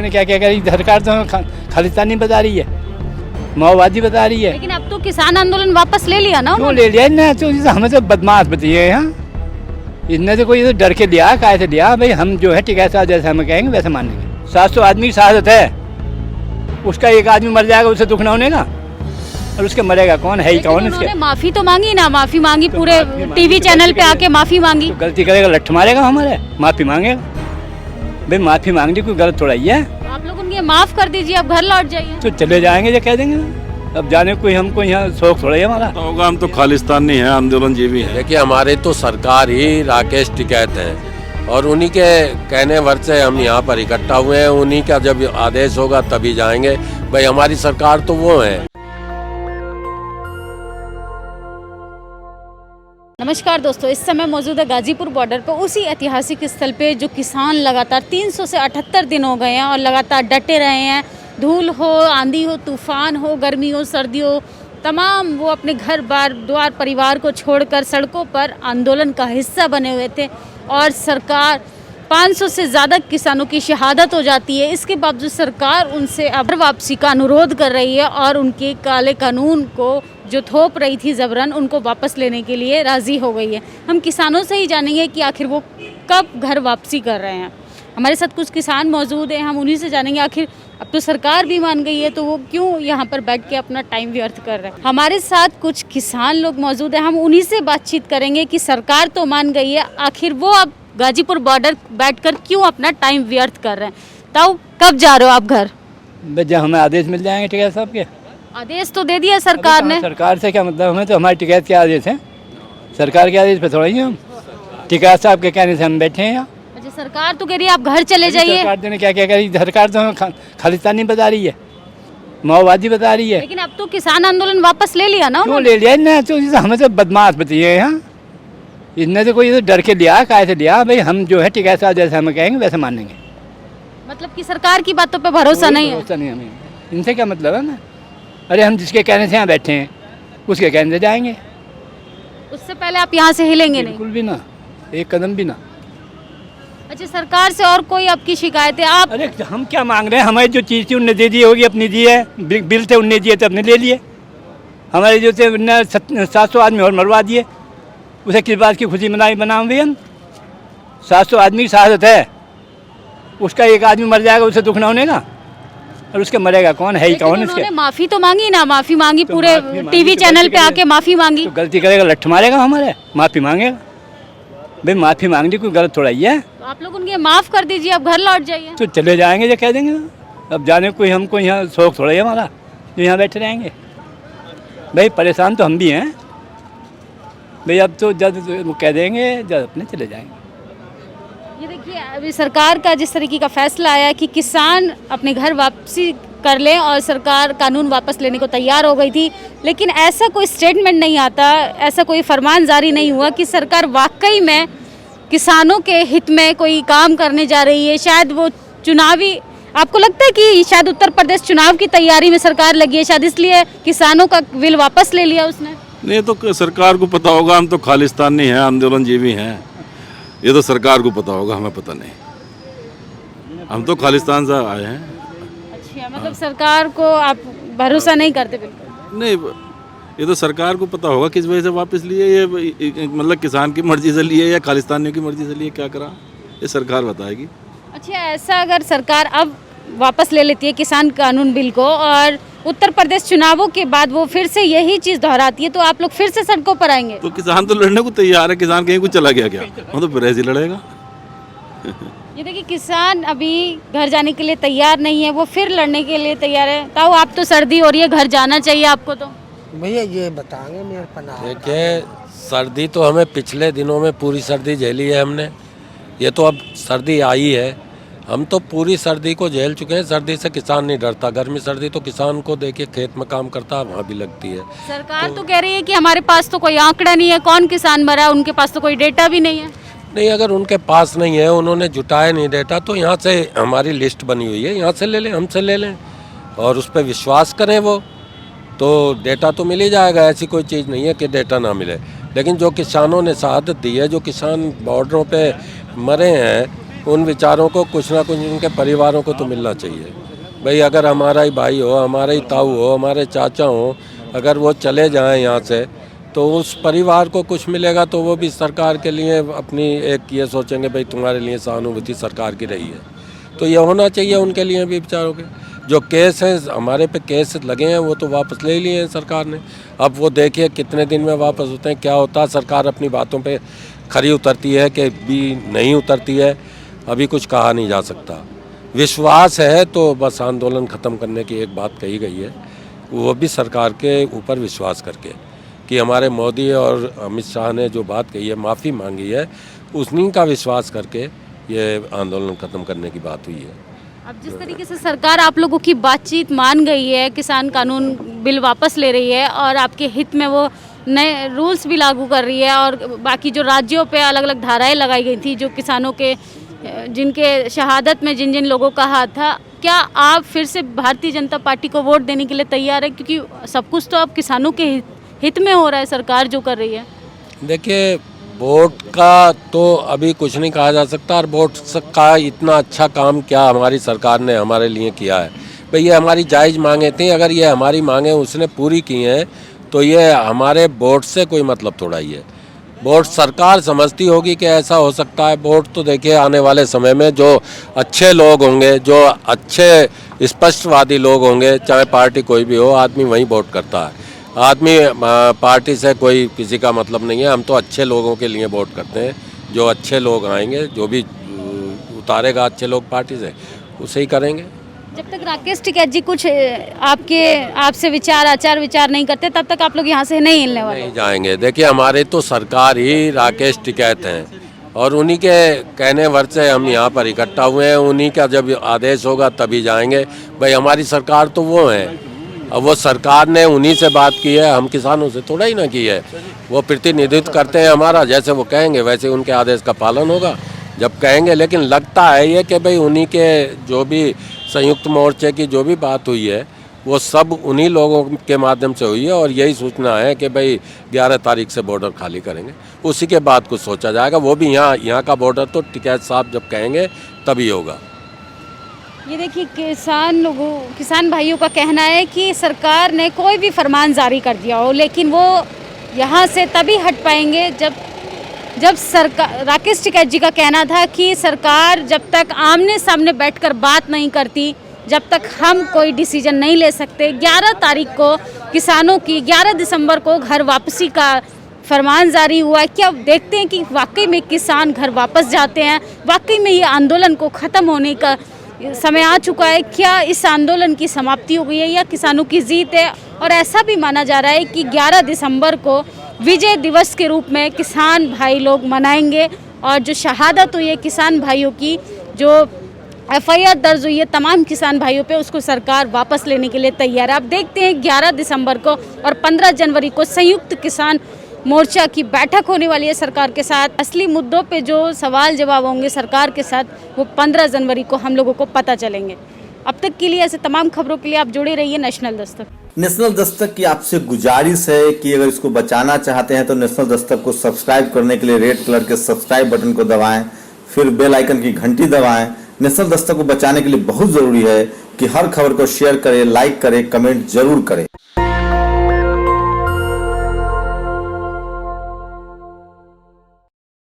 क्या क्या करी सरकार तो खालिस्तानी बता रही है, माओवादी बता रही है। लेकिन अब तो किसान आंदोलन वापस ले लिया ना क्यों ले लिया इन्हें? तो हमें तो बदमाश बताइए यहाँ, इनने तो कोई तो डर के लिया, काहे से लिया भाई? हम जो है टिकैत साहब जैसे हम कहेंगे वैसे मानेंगे। 700 आदमी की शहादत है, उसका एक आदमी मर जाएगा, उसे दुख ना होने का, और उसके मरेगा कौन? है ही कौन इसके? उन्होंने माफी तो मांगी ना, माफी मांगी, पूरे टीवी चैनल पे आके माफी मांगी। तो गलती करेगा लठ मारेगा हमारे, माफी मांगेगा भाई, माफी मांग ली, कोई गलत थोड़ा ही है। आप लोग उनके माफ कर दीजिए, अब घर लौट जाइए। तो चले जाएंगे जो कह देंगे ना, अब जाने कोई हमको यहाँ शौक थोड़ा ही हमारा होगा। हम तो खालिस्तानी हैं, आंदोलन जीवी हैं। देखिए हमारे तो सरकार ही राकेश टिकैत है और उन्हीं के कहने भर से हम यहाँ पर इकट्ठा हुए हैं। उन्हीं का जब आदेश होगा तभी जाएंगे भाई, हमारी सरकार तो वो है। नमस्कार दोस्तों, इस समय मौजूद है गाजीपुर बॉर्डर पर, उसी ऐतिहासिक स्थल पे जो किसान लगातार 300 से 78 दिन हो गए हैं और लगातार डटे रहे हैं। धूल हो, आंधी हो, तूफान हो, गर्मी हो, सर्दी हो, तमाम वो अपने घर बार द्वार परिवार को छोड़कर सड़कों पर आंदोलन का हिस्सा बने हुए थे। और सरकार 500 से ज़्यादा किसानों की शहादत हो जाती है, इसके बावजूद सरकार उनसे अब वापसी का अनुरोध कर रही है और उनके काले कानून को जो थोप रही थी ज़बरन, उनको वापस लेने के लिए राज़ी हो गई है। हम किसानों से ही जानेंगे कि आखिर वो कब घर वापसी कर रहे हैं। हमारे साथ कुछ किसान मौजूद हैं, हम उन्हीं से जानेंगे आखिर अब तो सरकार भी मान गई है तो वो क्यों यहाँ पर बैठ के अपना टाइम व्यर्थ कर रहे हैं। हमारे साथ कुछ किसान लोग मौजूद हैं, हम उन्हीं से बातचीत करेंगे कि सरकार तो मान गई है, आखिर वो अब गाजीपुर बॉर्डर बैठकर क्यों अपना टाइम व्यर्थ कर रहे हैं। तो कब जा रहे हो आप घर? जब हमें आदेश मिल जाएंगे टिकैत साहब के। आदेश तो दे दिया सरकार ने। सरकार से क्या मतलब, हमें तो हमारी टिकैत के आदेश हैं, सरकार के आदेश पे थोड़ा ही हम टिकैत साहब के कहने से हम बैठे हैं यहाँ। अच्छा, सरकार तो कह रही है आप घर चले जाइए। सरकार ने क्या क्या करी सरकार तो खालिस्तानी बता रही है, माओवादी बता रही है। लेकिन अब तो किसान आंदोलन वापस ले लिया ना क्यों ले लिया इन्हें? तो हमें तो बदमाश बताइए यहाँ, इनने तो कोई तो डर के लिया, काहे से लिया भाई? हम जो है टिकैत साहब जैसे हम कहेंगे वैसे मानेंगे। मतलब कि सरकार की बातों पे भरोसा नहीं है। भरोसा नहीं हमें, इनसे क्या मतलब है ना? अरे हम जिसके कहने से यहाँ बैठे हैं उसके कहने से जाएंगे, उससे पहले आप यहाँ से हिलेंगे नहीं? बिल्कुल भी ना, एक कदम भी ना। अच्छा, सरकार से और कोई आपकी शिकायत है? आप अरे हम क्या मांग रहे हैं? हमारी जो चीज़ थी उनने दे दी होगी, अपनी दी है, बिल थे उनने दिए तो अपने ले लिए। हमारे जो थे 700 आदमी और मरवा दिए, उसे किस बात की खुशी बनाएंगे हम? 700 आदमी की शहादत है, उसका एक आदमी मर जाएगा, उसे दुख ना होने का, और उसके मरेगा कौन? है ही कौन इसके? उन्होंने माफी तो मांगी ना, माफी मांगी, तो पूरे माफी मांगी, टीवी तो चैनल गलती पे आके माफी मांगी। तो गलती करेगा लठ मारेगा हमारे, माफी मांगेगा भाई, माफी मांग ली, कोई गलत थोड़ा ही है। तो आप लोग उनके माफ कर दीजिए, अब घर लौट जाइए। तो चले जाएंगे जो कह देंगे ना, अब जाने कोई हमको यहाँ शौक थोड़ा ही हमारा जो यहाँ बैठे रहेंगे भाई। परेशान तो हम भी हैं भाई, अब तो जब वो कह देंगे जब अपने चले जाएंगे। ये देखिए, अभी सरकार का जिस तरीके का फैसला आया कि किसान अपने घर वापसी कर लें और सरकार कानून वापस लेने को तैयार हो गई थी, लेकिन ऐसा कोई स्टेटमेंट नहीं आता, ऐसा कोई फरमान जारी नहीं हुआ कि सरकार वाकई में किसानों के हित में कोई काम करने जा रही है। शायद वो चुनावी, आपको लगता है कि शायद उत्तर प्रदेश चुनाव की तैयारी में सरकार लगी है, शायद इसलिए किसानों का बिल वापस ले लिया उसने? नहीं तो सरकार को पता होगा, हम तो खालिस्तानी हैं, आंदोलन जीवी हैं। ये तो सरकार को पता होगा, हमें पता नहीं। हम तो खालिस्तान से आए हैं। अच्छा, मतलब सरकार को आप भरोसा नहीं करते? बिल्कुल नहीं, ये तो सरकार को पता होगा किस वजह से वापस लिए। ये मतलब किसान की मर्जी से लिए या खालिस्तानियों की मर्जी से लिए, क्या करा ये सरकार बताएगी। अच्छा, ऐसा अगर सरकार अब वापस ले लेती है किसान कानून बिल को और उत्तर प्रदेश चुनावों के बाद वो फिर से यही चीज़ दोहराती है, तो आप लोग फिर से सड़कों पर आएंगे? तो किसान तो लड़ने को तैयार है, किसान कहीं कुछ चला गया क्या? वो तो फिर ऐसे ही लड़ेगा। ये देखिए, किसान अभी घर जाने के लिए तैयार नहीं है, वो फिर लड़ने के लिए तैयार है। ताऊ, आप तो सर्दी हो रही है, घर जाना चाहिए आपको तो? भैया ये बताएंगे मेरे पना। देखिए सर्दी तो हमें पिछले दिनों में पूरी सर्दी झेली है हमने, ये तो अब सर्दी आई है, हम तो पूरी सर्दी को झेल चुके हैं। सर्दी से किसान नहीं डरता, गर्मी सर्दी तो किसान को देखिए खेत में काम करता है वहाँ भी लगती है। सरकार तो कह रही है कि हमारे पास तो कोई आंकड़ा नहीं है, कौन किसान मरा है, उनके पास तो कोई डेटा भी नहीं है। नहीं, अगर उनके पास नहीं है, उन्होंने जुटाया नहीं डेटा, तो यहाँ से हमारी लिस्ट बनी हुई है, यहाँ से ले लें, हमसे ले लें और उस पर विश्वास करें, वो तो डेटा तो मिल ही जाएगा। ऐसी कोई चीज़ नहीं है कि डेटा ना मिले। लेकिन जो किसानों ने शहादत दी है, जो किसान बॉर्डरों पे मरे हैं, उन विचारों को कुछ ना कुछ उनके परिवारों को तो मिलना चाहिए। भाई अगर हमारा ही भाई हो, हमारा ही ताऊ हो, हमारे चाचा हो, अगर वो चले जाएं यहाँ से तो उस परिवार को कुछ मिलेगा तो वो भी सरकार के लिए अपनी एक ये सोचेंगे भाई तुम्हारे लिए सहानुभूति सरकार की रही है। तो ये होना चाहिए उनके लिए भी बेचारों के। जो केस हैं हमारे पे केस लगे हैं वो तो वापस ले लिए हैं सरकार ने। अब वो देखिए कितने दिन में वापस होते हैं, क्या होता है। सरकार अपनी बातों पे खरी उतरती है कि भी नहीं उतरती है, अभी कुछ कहा नहीं जा सकता। विश्वास है तो बस आंदोलन ख़त्म करने की एक बात कही गई है, वो भी सरकार के ऊपर विश्वास करके कि हमारे मोदी और अमित शाह ने जो बात कही है, माफ़ी मांगी है, उन्हीं का विश्वास करके ये आंदोलन ख़त्म करने की बात हुई है। अब जिस तरीके से सरकार आप लोगों की बातचीत मान गई है, किसान कानून बिल वापस ले रही है और आपके हित में वो नए रूल्स भी लागू कर रही है और बाकी जो राज्यों पे अलग अलग धाराएं लगाई गई थी जो किसानों के जिनके शहादत में जिन जिन लोगों का हाथ था, क्या आप फिर से भारतीय जनता पार्टी को वोट देने के लिए तैयार है? क्योंकि सब कुछ तो अब किसानों के हित में हो रहा है, सरकार जो कर रही है। देखिए वोट का तो अभी कुछ नहीं कहा जा सकता और वोट का इतना अच्छा काम क्या हमारी सरकार ने हमारे लिए किया है। भाई ये हमारी जायज़ मांगे थी, अगर ये हमारी मांगे उसने पूरी की हैं तो ये हमारे वोट से कोई मतलब थोड़ा ही है। वोट सरकार समझती होगी कि ऐसा हो सकता है। वोट तो देखिए आने वाले समय में जो अच्छे लोग होंगे, जो अच्छे स्पष्टवादी लोग होंगे, चाहे पार्टी कोई भी हो, आदमी वहीं वोट करता है। आदमी पार्टी से कोई किसी का मतलब नहीं है। हम तो अच्छे लोगों के लिए वोट करते हैं। जो अच्छे लोग आएंगे, जो भी उतारेगा अच्छे लोग पार्टी से, उसे ही करेंगे। जब तक राकेश टिकैत जी कुछ आपसे आचार विचार नहीं करते तब तक आप लोग यहाँ से नहीं हिलने वाले? नहीं जाएंगे। देखिए हमारे तो सरकार ही राकेश टिकैत हैं और उन्हीं के कहने वर से हम यहाँ पर इकट्ठा हुए हैं। उन्हीं का जब आदेश होगा तभी जाएंगे। भाई हमारी सरकार तो वो है, अब वो सरकार ने उन्हीं से बात की है, हम किसानों से थोड़ा ही ना की है। वो प्रतिनिधित्व करते हैं हमारा, जैसे वो कहेंगे वैसे उनके आदेश का पालन होगा जब कहेंगे। लेकिन लगता है ये कि भाई उन्हीं के जो भी संयुक्त मोर्चे की जो भी बात हुई है वो सब उन्हीं लोगों के माध्यम से हुई है और यही सूचना है कि भाई 11 तारीख से बॉर्डर खाली करेंगे, उसी के बाद कुछ सोचा जाएगा। वो भी यहाँ का बॉर्डर तो टिकैत साहब जब कहेंगे तभी होगा। ये देखिए किसान भाइयों का कहना है कि सरकार ने कोई भी फरमान जारी कर दिया हो लेकिन वो यहाँ से तभी हट पाएंगे जब सरकार, राकेश टिकैत जी का कहना था कि सरकार जब तक आमने सामने बैठकर बात नहीं करती, जब तक हम कोई डिसीजन नहीं ले सकते। 11 तारीख को किसानों की 11 दिसंबर को घर वापसी का फरमान जारी हुआ है। क्या देखते हैं कि वाकई में किसान घर वापस जाते हैं, वाकई में ये आंदोलन को ख़त्म होने का समय आ चुका है? क्या इस आंदोलन की समाप्ति हो गई है या किसानों की जीत है? और ऐसा भी माना जा रहा है कि 11 दिसंबर को विजय दिवस के रूप में किसान भाई लोग मनाएंगे और जो शहादत हुई है किसान भाइयों की, जो FIR दर्ज हुई है तमाम किसान भाइयों पे, उसको सरकार वापस लेने के लिए तैयार है। आप देखते हैं 11 दिसंबर को और 15 जनवरी को संयुक्त किसान मोर्चा की बैठक होने वाली है सरकार के साथ। असली मुद्दों पे जो सवाल जवाब होंगे सरकार के साथ वो 15 जनवरी को हम लोगों को पता चलेंगे। अब तक के लिए ऐसे तमाम खबरों के लिए आप जुड़े रहिए नेशनल दस्तक। नेशनल दस्तक की आपसे गुजारिश है कि अगर इसको बचाना चाहते हैं तो नेशनल दस्तक को सब्सक्राइब करने के लिए रेड कलर के सब्सक्राइब बटन को दबाएं, फिर बेल आइकन की घंटी दबाएं। नेशनल दस्तक को बचाने के लिए बहुत जरूरी है कि हर खबर को शेयर करें, लाइक करें, कमेंट जरूर करें।